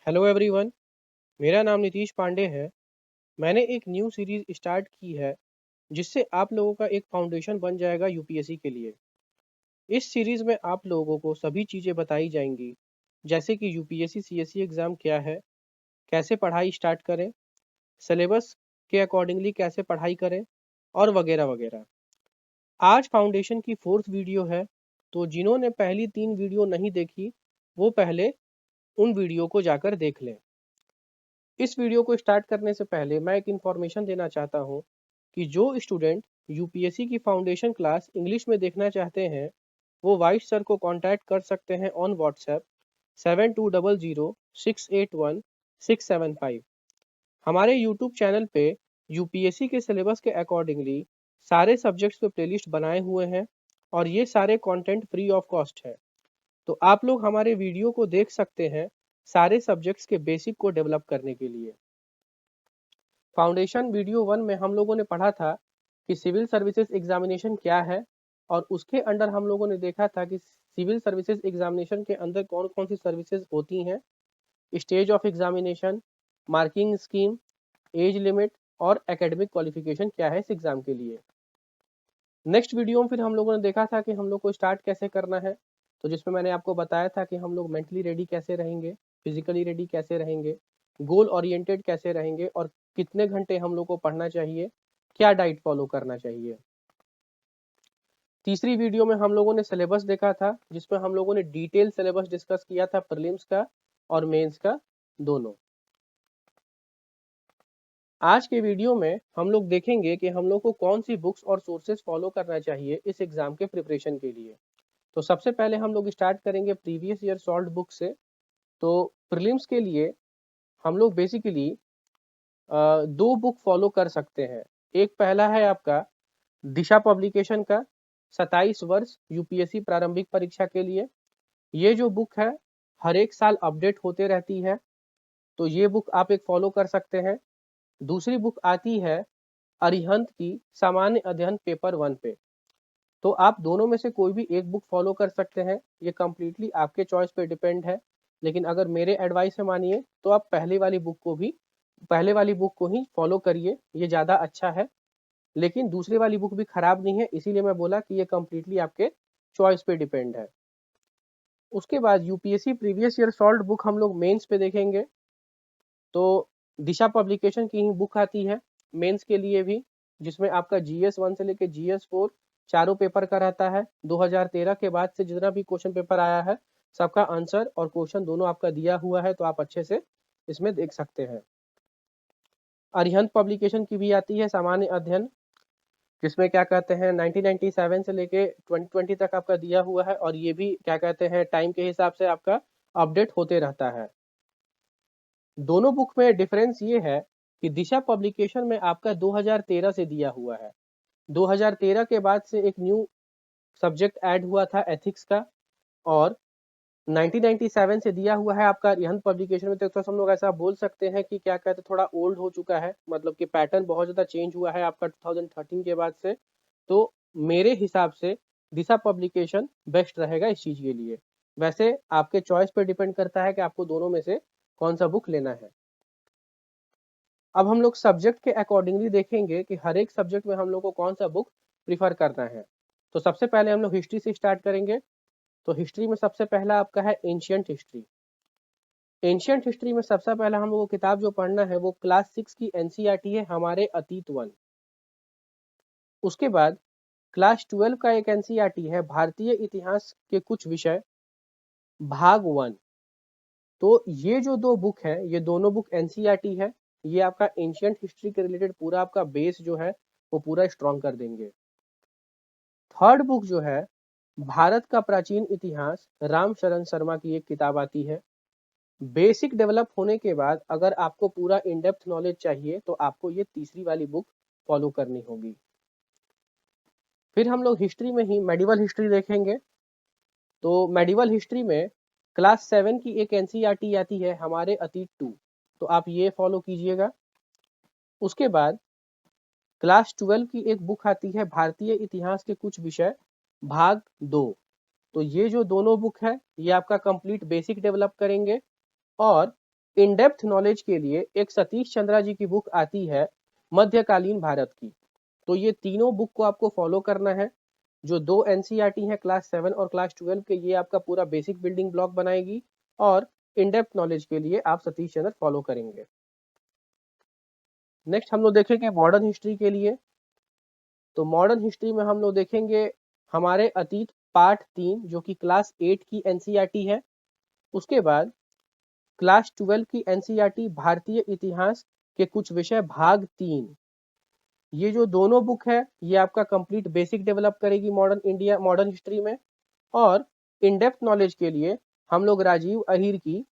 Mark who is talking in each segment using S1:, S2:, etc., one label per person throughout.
S1: Hello everyone. मेरा नाम नीतीश पांडे है। मैंने एक न्यू सीरीज स्टार्ट की है जिससे आप लोगों का एक फाउंडेशन बन जाएगा यूपीएससी के लिए। इस सीरीज में आप लोगों को सभी चीज़ें बताई जाएंगी, जैसे कि यूपीएससी सीएससी एग्ज़ाम क्या है, कैसे पढ़ाई स्टार्ट करें, सिलेबस के अकॉर्डिंगली कैसे पढ़ाई करें और वगैरह वगैरह। आज फाउंडेशन की 4th वीडियो है, तो जिन्होंने पहली 3 वीडियो नहीं देखी वो पहले उन वीडियो को जाकर देख लें। इस वीडियो को स्टार्ट करने से पहले मैं एक इन्फॉर्मेशन देना चाहता हूँ कि जो स्टूडेंट यूपीएससी की फाउंडेशन क्लास इंग्लिश में देखना चाहते हैं वो वाइस सर को कांटेक्ट कर सकते हैं ऑन व्हाट्सएप 7200681675। हमारे यूट्यूब चैनल पे यूपीएससी के सिलेबस के अकॉर्डिंगली सारे सब्जेक्ट्स पे प्लेलिस्ट बनाए हुए हैं और ये सारे कंटेंट फ्री ऑफ कॉस्ट है, तो आप लोग हमारे वीडियो को देख सकते हैं सारे सब्जेक्ट्स के बेसिक को डेवलप करने के लिए। फाउंडेशन वीडियो 1 में हम लोगों ने पढ़ा था कि सिविल सर्विसेज एग्जामिनेशन क्या है, और उसके अंडर हम लोगों ने देखा था कि सिविल सर्विसेज एग्जामिनेशन के अंदर कौन कौन सी सर्विसेज होती हैं, stage of examination, marking scheme, age limit और एकेडमिक क्वालिफिकेशन क्या है इस एग्जाम के लिए। नेक्स्ट वीडियो में फिर हम लोगों ने देखा था कि हम लोग को स्टार्ट कैसे करना है, तो जिसमें मैंने आपको बताया था कि हम लोग मेंटली रेडी कैसे रहेंगे, फिजिकली रेडी कैसे रहेंगे, गोल ओरिएंटेड कैसे रहेंगे और कितने घंटे हम लोग को पढ़ना चाहिए, क्या डाइट फॉलो करना चाहिए। तीसरी वीडियो में हम लोगों ने सिलेबस देखा था, जिसमें हम लोगों ने डिटेल सिलेबस डिस्कस किया था प्रीलिम्स का और मेंस का दोनों। आज के वीडियो में हम लोग देखेंगे कि हम लोग को कौन सी बुक्स और सोर्सेज फॉलो करना चाहिए इस एग्जाम के प्रिपरेशन के लिए। तो सबसे पहले हम लोग स्टार्ट करेंगे प्रीवियस ईयर सॉल्व्ड बुक से। तो प्रीलिम्स के लिए हम लोग बेसिकली दो बुक फॉलो कर सकते हैं। एक पहला है आपका दिशा पब्लिकेशन का 27 वर्ष यूपीएससी प्रारंभिक परीक्षा के लिए। ये जो बुक है हर एक साल अपडेट होते रहती है, तो ये बुक आप एक फॉलो कर सकते हैं। दूसरी बुक आती है अरिहंत की सामान्य अध्ययन पेपर 1 पे। तो आप दोनों में से कोई भी एक बुक फॉलो कर सकते हैं, ये कम्प्लीटली आपके चॉइस पे डिपेंड है। लेकिन अगर मेरे एडवाइस से मानिए तो आप पहले वाली बुक को ही फॉलो करिए, ये ज़्यादा अच्छा है। लेकिन दूसरी वाली बुक भी खराब नहीं है, इसीलिए मैं बोला कि ये कम्प्लीटली आपके चॉइस पे डिपेंड है। उसके बाद UPSC previous year solved book हम लोग मेंस पे देखेंगे। तो दिशा पब्लिकेशन की ही बुक आती है मेंस के लिए भी, जिसमें आपका जीएस 1 से लेके जीएस 4 चारों पेपर का रहता है। 2013 के बाद से जितना भी क्वेश्चन पेपर आया है सबका आंसर और क्वेश्चन दोनों आपका दिया हुआ है, तो आप अच्छे से इसमें देख सकते हैं। अरिहंत पब्लिकेशन की भी आती है सामान्य अध्ययन, जिसमें क्या कहते हैं 1997 से लेके 2020 तक आपका दिया हुआ है, और ये भी क्या कहते हैं टाइम के हिसाब से आपका अपडेट होते रहता है। दोनों बुक में डिफरेंस ये है कि दिशा पब्लिकेशन में आपका 2013 से दिया हुआ है। 2013 के बाद से एक न्यू सब्जेक्ट ऐड हुआ था एथिक्स का, और 1997 से दिया हुआ है आपका अरिहंत पब्लिकेशन में। तो हम लोग ऐसा बोल सकते हैं कि क्या कहते हैं थोड़ा ओल्ड हो चुका है, मतलब कि पैटर्न बहुत ज़्यादा चेंज हुआ है आपका 2013 के बाद से। तो मेरे हिसाब से दिशा पब्लिकेशन बेस्ट रहेगा इस चीज़ के लिए। वैसे आपके चॉइस पर डिपेंड करता है कि आपको दोनों में से कौन सा बुक लेना है। अब हम लोग सब्जेक्ट के अकॉर्डिंगली देखेंगे कि हर एक सब्जेक्ट में हम लोग को कौन सा बुक प्रीफर करना है। तो सबसे पहले हम लोग हिस्ट्री से स्टार्ट करेंगे। तो हिस्ट्री में सबसे पहला आपका है एंशियंट हिस्ट्री। एंशियंट हिस्ट्री में सबसे पहला हम लोग को किताब जो पढ़ना है वो क्लास 6 की एनसीईआरटी है, हमारे अतीत 1। उसके बाद क्लास 12 का एक एनसीईआरटी है भारतीय इतिहास के कुछ विषय, भाग 1। तो ये जो दो बुक है ये दोनों बुक एनसीईआरटी है, ये आपका एंशियंट हिस्ट्री के रिलेटेड पूरा आपका बेस जो है वो पूरा स्ट्रॉन्ग कर देंगे। थर्ड बुक जो है भारत का प्राचीन इतिहास, राम शरण शर्मा की एक किताब आती है। बेसिक डेवलप होने के बाद अगर आपको पूरा इन डेप्थ नॉलेज चाहिए तो आपको ये तीसरी वाली बुक फॉलो करनी होगी। फिर हम लोग हिस्ट्री में ही मेडिवल हिस्ट्री देखेंगे। तो मेडिवल हिस्ट्री में क्लास 7 की एक एनसीईआरटी आती है हमारे अतीत 2, तो आप ये फॉलो कीजिएगा। उसके बाद क्लास 12 की एक बुक आती है भारतीय इतिहास के कुछ विषय, भाग 2। तो ये जो दोनों बुक है ये आपका कंप्लीट बेसिक डेवलप करेंगे और इन डेप्थ नॉलेज के लिए एक सतीश चंद्रा जी की बुक आती है मध्यकालीन भारत की। तो ये तीनों बुक को आपको फॉलो करना है। जो दो एनसीईआरटी है क्लास 7 और क्लास 12 के, ये आपका पूरा बेसिक बिल्डिंग ब्लॉक बनाएगी और इन डेप्थ नॉलेज के लिए आप सतीश चंद्र फॉलो करेंगे। नेक्स्ट हम लोग देखेंगे मॉडर्न हिस्ट्री के लिए। तो मॉडर्न हिस्ट्री में हम लोग देखेंगे हमारे अतीत पार्ट 3 जो कि क्लास 8 की एनसीईआरटी है। उसके बाद क्लास 12 की एनसीईआरटी भारतीय इतिहास के कुछ विषय भाग 3। ये जो दोनों बुक है ये आपका कंप्लीट बेसिक डेवलप करेगी मॉडर्न हिस्ट्री में। और इन डेप्थ नॉलेज के लिए हम लोग राजीव अहीर की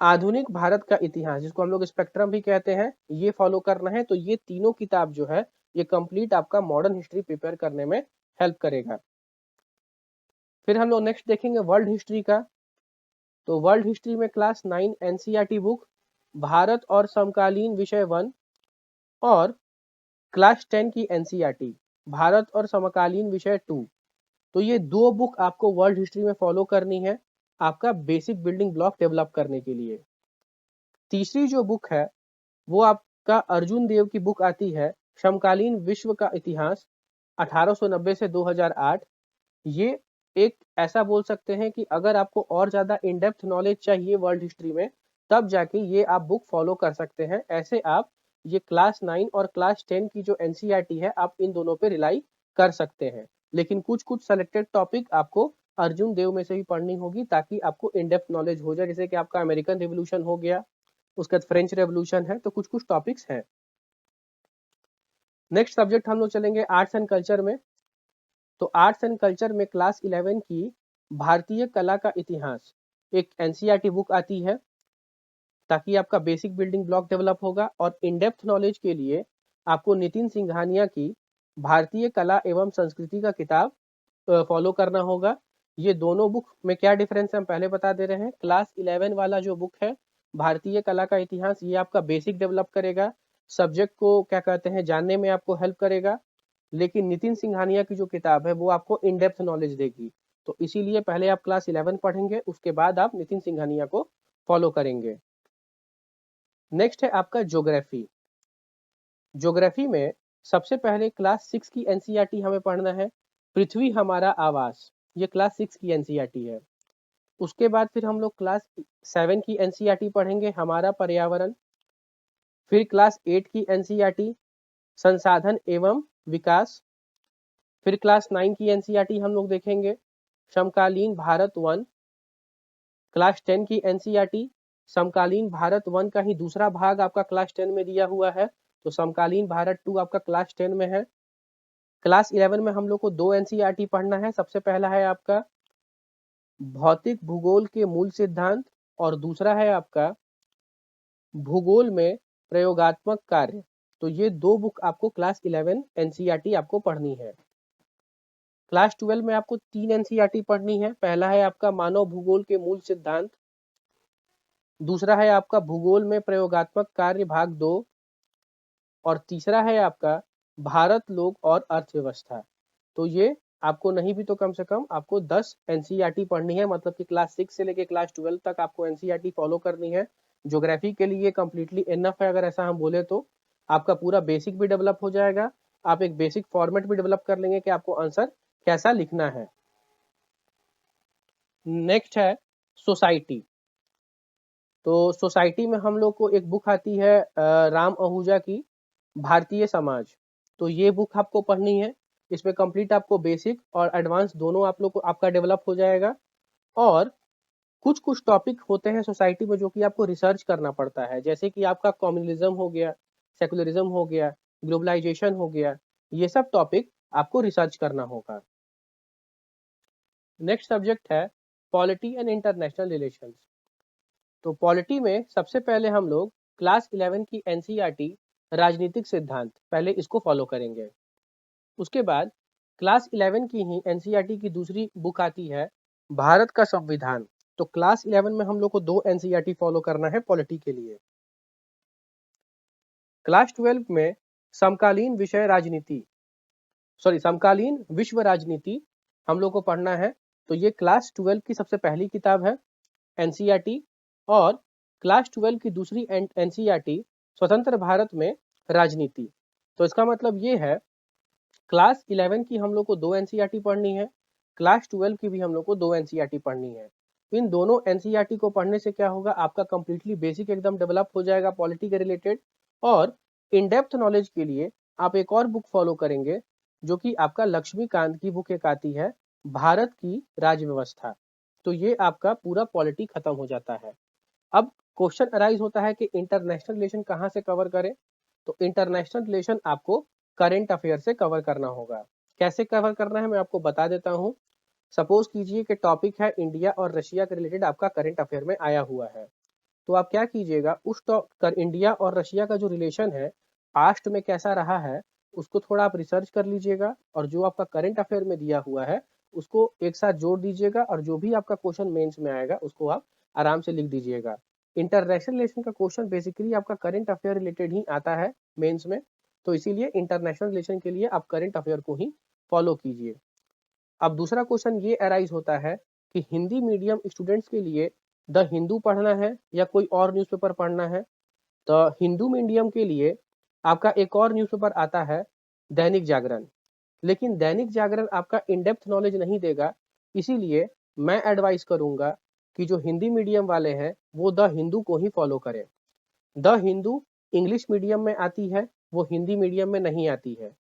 S1: आधुनिक भारत का इतिहास, जिसको हम लोग स्पेक्ट्रम भी कहते हैं, ये फॉलो करना है। तो ये तीनों किताब जो है ये कंप्लीट आपका मॉडर्न हिस्ट्री प्रिपेयर करने में हेल्प करेगा। फिर हम लोग नेक्स्ट देखेंगे वर्ल्ड हिस्ट्री का। तो वर्ल्ड हिस्ट्री में क्लास 9 एनसीईआरटी बुक भारत और समकालीन विषय 1 और क्लास 10 की एनसीईआरटी भारत और समकालीन विषय 2। तो ये दो बुक आपको वर्ल्ड हिस्ट्री में फॉलो करनी है आपका बेसिक बिल्डिंग ब्लॉक डेवलप करने के लिए। तीसरी जो बुक है वो आपका अर्जुन देव की बुक आती है समकालीन विश्व का इतिहास 1890 से 2008। ये एक ऐसा बोल सकते हैं कि अगर आपको और ज़्यादा इन डेप्थ नॉलेज चाहिए वर्ल्ड हिस्ट्री में, तब जाके ये आप बुक फॉलो कर सकते हैं। ऐसे आप ये क्लास 9 और क्लास 10 की जो एनसीईआरटी है आप इन दोनों पे रिलाई कर सकते हैं। लेकिन कुछ कुछ सेलेक्टेड टॉपिक आपको अर्जुन देव में से भी पढ़नी होगी ताकि आपको इन डेप्थ नॉलेज हो जाए। जैसे कि आपका अमेरिकन रिवोल्यूशन हो गया, उसके बाद फ्रेंच रेवोल्यूशन है, तो कुछ कुछ टॉपिक्स हैं। नेक्स्ट सब्जेक्ट हम लोग चलेंगे आर्ट्स एंड कल्चर में। तो आर्ट्स एंड कल्चर में क्लास 11 की भारतीय कला का इतिहास एक एनसीईआरटी बुक आती है ताकि आपका बेसिक बिल्डिंग ब्लॉक डेवलप होगा। और इन डेप्थ नॉलेज के लिए आपको नितिन सिंघानिया की भारतीय कला एवं संस्कृति का किताब फॉलो करना होगा। ये दोनों बुक में क्या डिफरेंस है हम पहले बता दे रहे हैं। क्लास 11 वाला जो बुक है भारतीय कला का इतिहास, ये आपका बेसिक डेवलप करेगा, सब्जेक्ट को क्या कहते हैं जानने में आपको हेल्प करेगा। लेकिन नितिन सिंघानिया की जो किताब है वो आपको इन डेप्थ नॉलेज देगी। तो इसीलिए पहले आप क्लास 11 पढ़ेंगे, उसके बाद आप नितिन सिंघानिया को फॉलो करेंगे। नेक्स्ट है आपका ज्योग्राफी। ज्योग्राफी में सबसे पहले क्लास 6 की एनसीईआरटी हमें पढ़ना है पृथ्वी हमारा आवास। ये क्लास 6 की एनसीईआरटी है। उसके बाद फिर हम लोग क्लास 7 की एनसीईआरटी पढ़ेंगे हमारा पर्यावरण। फिर क्लास 8 की एनसीईआरटी संसाधन एवं विकास। फिर क्लास 9 की एनसीईआरटी हम लोग देखेंगे समकालीन भारत 1। क्लास 10 की एनसीईआरटी समकालीन भारत 1 का ही दूसरा भाग आपका क्लास 10 में दिया हुआ है, तो समकालीन भारत 2 आपका क्लास 10 में है। क्लास 11 में हम लोग को दो एनसीईआरटी पढ़ना है। सबसे पहला है आपका भौतिक भूगोल के मूल सिद्धांत और दूसरा है आपका भूगोल में प्रयोगात्मक कार्य। तो ये दो बुक आपको क्लास 11 एनसीईआरटी आपको पढ़नी है। क्लास 12 में आपको तीन एनसीईआरटी पढ़नी है। पहला है आपका मानव भूगोल के मूल सिद्धांत, दूसरा है आपका भूगोल में प्रयोगात्मक कार्य भाग 2 और तीसरा है आपका भारत लोक और अर्थव्यवस्था। तो ये आपको नहीं भी तो कम से कम आपको 10 एनसीईआरटी पढ़नी है, मतलब कि क्लास 6 से लेके क्लास 12 तक आपको एनसीईआरटी फॉलो करनी है। ज्योग्राफी के लिए कंप्लीटली इनफ है, अगर ऐसा हम बोले तो आपका पूरा बेसिक भी डेवलप हो जाएगा। आप एक बेसिक फॉर्मेट भी डेवलप कर लेंगे कि आपको आंसर कैसा लिखना है। नेक्स्ट है सोसाइटी। तो सोसाइटी में हम लोग को एक बुक आती है राम आहूजा की भारतीय समाज। तो ये बुक आपको पढ़नी है। इसमें कंप्लीट आपको बेसिक और एडवांस दोनों आप लोग को आपका डेवलप हो जाएगा। और कुछ कुछ टॉपिक होते हैं सोसाइटी में जो कि आपको रिसर्च करना पड़ता है, जैसे कि आपका कम्युनलिज्म हो गया, सेकुलरिज्म हो गया, ग्लोबलाइजेशन हो गया, ये सब टॉपिक आपको रिसर्च करना होगा। नेक्स्ट सब्जेक्ट है पॉलिटी एंड इंटरनेशनल रिलेशंस। तो पॉलिटी में सबसे पहले हम लोग क्लास 11 की एनसीईआरटी राजनीतिक सिद्धांत पहले इसको फॉलो करेंगे। उसके बाद क्लास 11 की ही एनसीईआरटी की दूसरी बुक आती है भारत का संविधान। तो क्लास 11 में हम लोग को दो एनसीईआरटी फॉलो करना है पॉलिटी के लिए। क्लास 12 में समकालीन विषय राजनीति समकालीन विश्व राजनीति हम लोग को पढ़ना है। तो ये क्लास 12 की सबसे पहली किताब है एनसीईआरटी। और क्लास 12 की दूसरी एनसीईआरटी स्वतंत्र भारत में राजनीति। तो इसका मतलब ये है क्लास 11 की हम लोग को 2 एनसीईआरटी पढ़नी है, क्लास 12 की भी हम लोग को 2 एनसीईआरटी पढ़नी है। इन दोनों एनसीईआरटी को पढ़ने से क्या होगा, आपका कंप्लीटली बेसिक एकदम डेवलप हो जाएगा पॉलिटी के रिलेटेड। और इन डेप्थ नॉलेज के लिए आप एक और बुक फॉलो करेंगे जो कि आपका लक्ष्मीकांत की बुक एक आती है, भारत की राज्य व्यवस्था। तो ये आपका पूरा पॉलिटी खत्म हो जाता है। अब क्वेश्चन अराइज होता है कि इंटरनेशनल रिलेशन कहाँ से कवर करें। तो इंटरनेशनल रिलेशन आपको करंट अफेयर से कवर करना होगा। कैसे कवर करना है मैं आपको बता देता हूँ। सपोज कीजिए कि टॉपिक है इंडिया और रशिया के रिलेटेड आपका करंट अफेयर में आया हुआ है। तो आप क्या कीजिएगा, उस इंडिया और रशिया का जो रिलेशन है पास्ट में कैसा रहा है उसको थोड़ा आप रिसर्च कर लीजिएगा, और जो आपका करंट अफेयर में दिया हुआ है उसको एक साथ जोड़ दीजिएगा, और जो भी आपका क्वेश्चन मेंस में आएगा उसको आप आराम से लिख दीजिएगा। इंटरनेशनल रिलेशन का क्वेश्चन बेसिकली आपका करंट अफेयर रिलेटेड ही आता है मेंस में, तो इसीलिए इंटरनेशनल रिलेशन के लिए आप करंट अफेयर को ही फॉलो कीजिए। अब दूसरा क्वेश्चन ये अराइज होता है कि हिंदी मीडियम स्टूडेंट्स के लिए द हिंदू पढ़ना है या कोई और न्यूज़पेपर पढ़ना है। तो हिंदू मीडियम के लिए आपका एक और न्यूज़पेपर आता है दैनिक जागरण, लेकिन दैनिक जागरण आपका इन डेप्थ नॉलेज नहीं देगा। इसीलिए मैं एडवाइस करूंगा कि जो हिंदी मीडियम वाले हैं वो द हिंदू को ही फॉलो करें। द हिंदू इंग्लिश मीडियम में आती है, वो हिंदी मीडियम में नहीं आती है।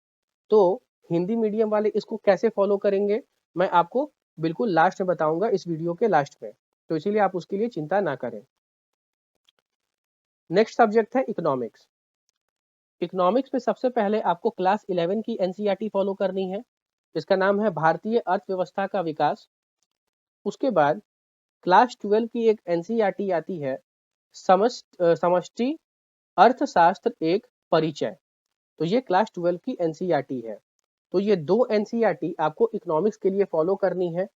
S1: तो हिंदी मीडियम वाले इसको कैसे फॉलो करेंगे मैं आपको बिल्कुल लास्ट में बताऊंगा, इस वीडियो के लास्ट में। तो इसीलिए आप उसके लिए चिंता ना करें। नेक्स्ट सब्जेक्ट है इकोनॉमिक्स। इकोनॉमिक्स में सबसे पहले आपको क्लास 11 की एनसीईआरटी फॉलो करनी है। इसका नाम है भारतीय अर्थव्यवस्था का विकास। उसके बाद क्लास 12 की एक एनसीईआरटी आती है समष्टि अर्थशास्त्र एक परिचय। तो ये क्लास 12 की एनसीईआरटी है। तो ये दो एनसीईआरटी आपको इकोनॉमिक्स के लिए फॉलो करनी है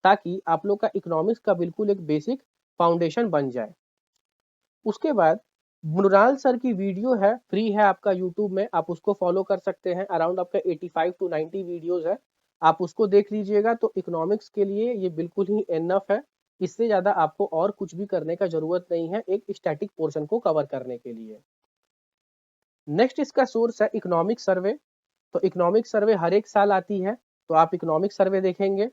S1: ताकि आप लोग का इकोनॉमिक्स का बिल्कुल एक बेसिक फाउंडेशन बन जाए। उसके बाद मृणाल सर की वीडियो है, फ्री है आपका यूट्यूब में, आप उसको फॉलो कर सकते हैं। अराउंड आपका 85 टू 90 वीडियोस है, आप उसको देख लीजिएगा। तो इकोनॉमिक्स के लिए ये बिल्कुल ही एनफ है, इससे ज़्यादा आपको और कुछ भी करने का जरूरत नहीं है एक स्टैटिक पोर्शन को कवर करने के लिए। नेक्स्ट इसका सोर्स है इकोनॉमिक सर्वे। तो इकोनॉमिक सर्वे हर एक साल आती है, तो आप इकोनॉमिक सर्वे देखेंगे।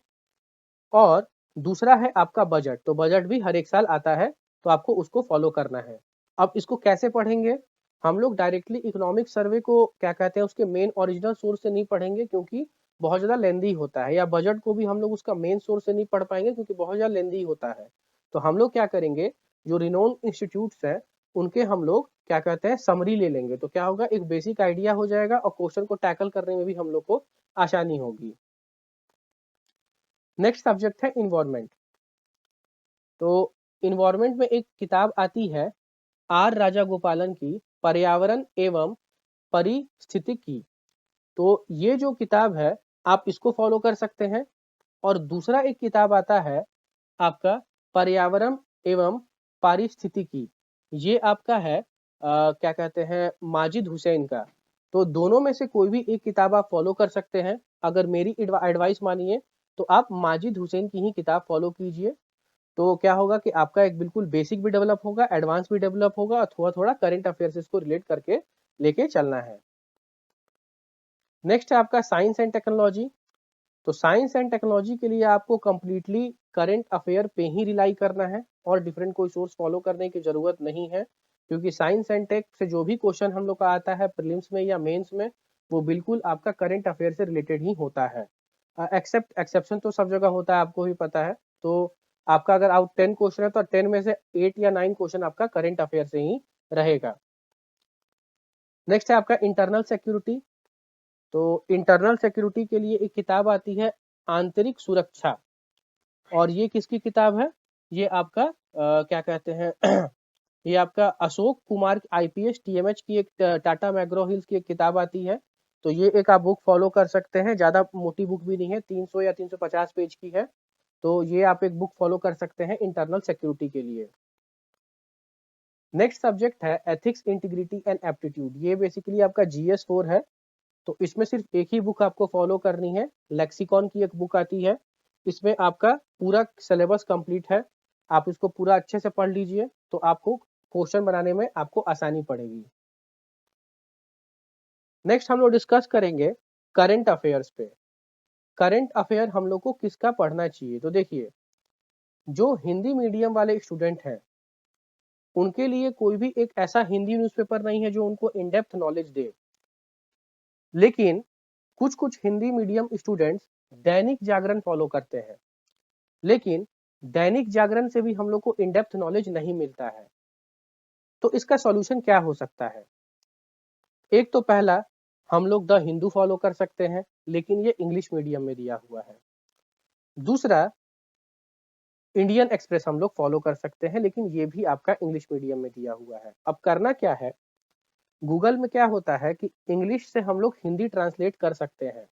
S1: और दूसरा है आपका बजट, तो बजट भी हर एक साल आता है, तो आपको उसको फॉलो करना है। अब इसको कैसे पढ़ेंगे, हम लोग डायरेक्टली इकोनॉमिक सर्वे को क्या कहते हैं उसके मेन ओरिजिनल सोर्स से नहीं पढ़ेंगे क्योंकि बहुत ज़्यादा लेंदी होता है, या बजट को भी हम लोग उसका मेन सोर्स से नहीं पढ़ पाएंगे क्योंकि बहुत ज़्यादा लेंदी होता है। तो हम लोग क्या करेंगे, जो रिनोन इंस्टीट्यूट्स है उनके हम लोग क्या कहते हैं समरी ले लेंगे। तो क्या होगा, एक बेसिक आइडिया हो जाएगा और क्वेश्चन को टैकल करने में भी हम लोग को आसानी होगी। नेक्स्ट सब्जेक्ट है इन्वायरमेंट। तो इन्वायरमेंट में एक किताब आती है आर राजा गोपालन की, पर्यावरण एवं परिस्थितिकी। तो ये जो किताब है आप इसको फॉलो कर सकते हैं। और दूसरा एक किताब आता है आपका पर्यावरण एवं पारिस्थितिकी, ये आपका है क्या कहते हैं माजिद हुसैन का। तो दोनों में से कोई भी एक किताब आप फॉलो कर सकते हैं। अगर मेरी एडवाइस मानिए तो आप माजिद हुसैन की ही किताब फॉलो कीजिए। तो क्या होगा कि आपका एक बिल्कुल बेसिक भी डेवलप होगा, एडवांस भी डेवलप होगा, और थोड़ा थोड़ा करंट अफेयर्स इसको रिलेट करके लेके चलना है। नेक्स्ट है आपका साइंस एंड टेक्नोलॉजी। तो साइंस एंड टेक्नोलॉजी के लिए आपको कंप्लीटली करंट अफेयर पे ही रिलाई करना है और डिफरेंट कोई सोर्स फॉलो करने की जरूरत नहीं है, क्योंकि साइंस एंड टेक से जो भी क्वेश्चन हम लोग का आता है प्रीलिम्स में या मेंस में वो बिल्कुल आपका करंट अफेयर से रिलेटेड ही होता है। एक्सेप्शन तो सब जगह होता है, आपको भी पता है। तो आपका अगर आउट 10 क्वेश्चन है तो 10 में से 8 या 9 क्वेश्चन आपका करंट अफेयर से ही रहेगा। नेक्स्ट है आपका इंटरनल सिक्योरिटी। तो इंटरनल सिक्योरिटी के लिए एक किताब आती है आंतरिक सुरक्षा, और ये किसकी किताब है, ये आपका क्या कहते हैं ये आपका अशोक कुमार आईपीएस टीएमएच की एक टाटा मैग्रो हिल्स की एक किताब आती है। तो ये एक आप बुक फॉलो कर सकते हैं, ज़्यादा मोटी बुक भी नहीं है, 300 या 350 पेज की है। तो ये आप एक बुक फॉलो कर सकते हैं इंटरनल सिक्योरिटी के लिए। नेक्स्ट सब्जेक्ट है एथिक्स इंटीग्रिटी एंड एप्टीट्यूड। ये बेसिकली आपका GS4 है। तो इसमें सिर्फ एक ही बुक आपको फॉलो करनी है, लेक्सिकॉन की एक बुक आती है। इसमें आपका पूरा सिलेबस कंप्लीट है, आप इसको पूरा अच्छे से पढ़ लीजिए तो आपको क्वेश्चन बनाने में आपको आसानी पड़ेगी। नेक्स्ट हम लोग डिस्कस करेंगे करंट अफेयर्स पे। करंट अफेयर हम लोग को किसका पढ़ना चाहिए? तो देखिए, जो हिंदी मीडियम वाले स्टूडेंट हैं उनके लिए कोई भी एक ऐसा हिंदी न्यूज़पेपर नहीं है जो उनको इन डेप्थ नॉलेज दे, लेकिन कुछ कुछ Hindi medium students Dainik Jagran follow करते हैं, लेकिन दैनिक जागरण से भी हम लोग को इन डेप्थ नॉलेज नहीं मिलता है। तो इसका सॉल्यूशन क्या हो सकता है? एक तो पहला, हम लोग द हिंदू फॉलो कर सकते हैं, लेकिन ये इंग्लिश मीडियम में दिया हुआ है। दूसरा, इंडियन एक्सप्रेस हम लोग फॉलो कर सकते हैं, लेकिन ये भी आपका इंग्लिश मीडियम में दिया हुआ है। अब करना क्या है, गूगल में क्या होता है कि इंग्लिश से हम लोग हिंदी ट्रांसलेट कर सकते हैं।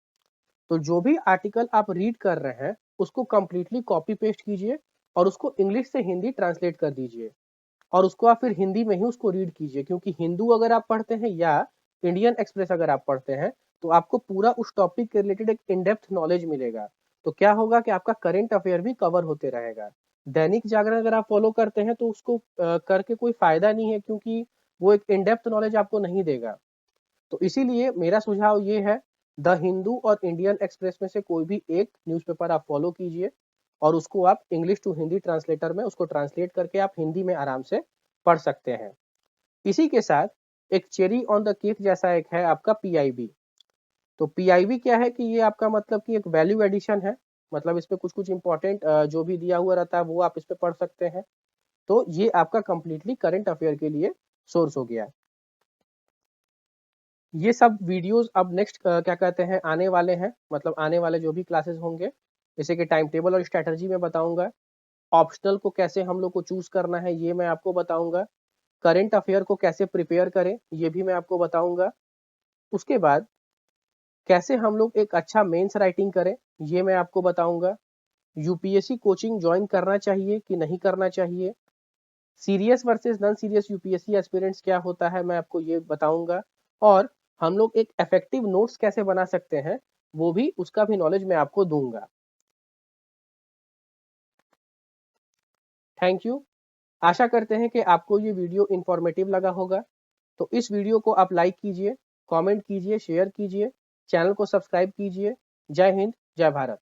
S1: तो जो भी आर्टिकल आप रीड कर रहे हैं उसको कंप्लीटली कॉपी पेस्ट कीजिए और उसको इंग्लिश से हिंदी ट्रांसलेट कर दीजिए और उसको आप फिर हिंदी में ही उसको रीड कीजिए, क्योंकि हिंदू अगर आप पढ़ते हैं या इंडियन एक्सप्रेस अगर आप पढ़ते हैं तो आपको पूरा उस टॉपिक के रिलेटेड एक इन डेप्थ नॉलेज मिलेगा। तो क्या होगा कि आपका करंट अफेयर भी कवर होते रहेगा। दैनिक जागरण अगर आप फॉलो करते हैं तो उसको करके कोई फायदा नहीं है, क्योंकि वो एक इन डेप्थ नॉलेज आपको नहीं देगा। तो इसीलिए मेरा सुझाव ये है, द हिंदू और इंडियन एक्सप्रेस में से कोई भी एक न्यूज़पेपर आप फॉलो कीजिए और उसको आप इंग्लिश टू हिंदी ट्रांसलेटर में उसको ट्रांसलेट करके आप हिंदी में आराम से पढ़ सकते हैं। इसी के साथ एक चेरी ऑन द केक जैसा एक है आपका पीआईबी। तो पीआईबी क्या है कि ये आपका मतलब कि एक वैल्यू एडिशन है, मतलब इस पे कुछ कुछ इंपॉर्टेंट जो भी दिया हुआ रहता है वो आप इस पे पढ़ सकते हैं। तो ये आपका कंप्लीटली करंट अफेयर के लिए सोर्स हो गया। ये सब वीडियोस अब नेक्स्ट क्या कहते हैं आने वाले हैं, मतलब आने वाले जो भी क्लासेस होंगे, जैसे कि टाइम टेबल और स्ट्रैटेजी में बताऊंगा। ऑप्शनल को कैसे हम लोग को चूज करना है ये मैं आपको बताऊंगा। करंट अफेयर को कैसे प्रिपेयर करें ये भी मैं आपको बताऊंगा। उसके बाद कैसे हम लोग एक अच्छा मेंस राइटिंग करें ये मैं आपको बताऊंगा। यूपीएससी कोचिंग ज्वाइन करना चाहिए कि नहीं करना चाहिए, serious versus non serious UPSC aspirants क्या होता है मैं आपको ये बताऊंगा। और हम लोग एक इफेक्टिव नोट्स कैसे बना सकते हैं वो भी, उसका भी नॉलेज मैं आपको दूंगा। Thank you. आशा करते हैं कि आपको ये वीडियो इंफॉर्मेटिव लगा होगा। तो इस वीडियो को आप लाइक कीजिए, कमेंट कीजिए, शेयर कीजिए, चैनल को सब्सक्राइब कीजिए। जय हिंद, जय भारत।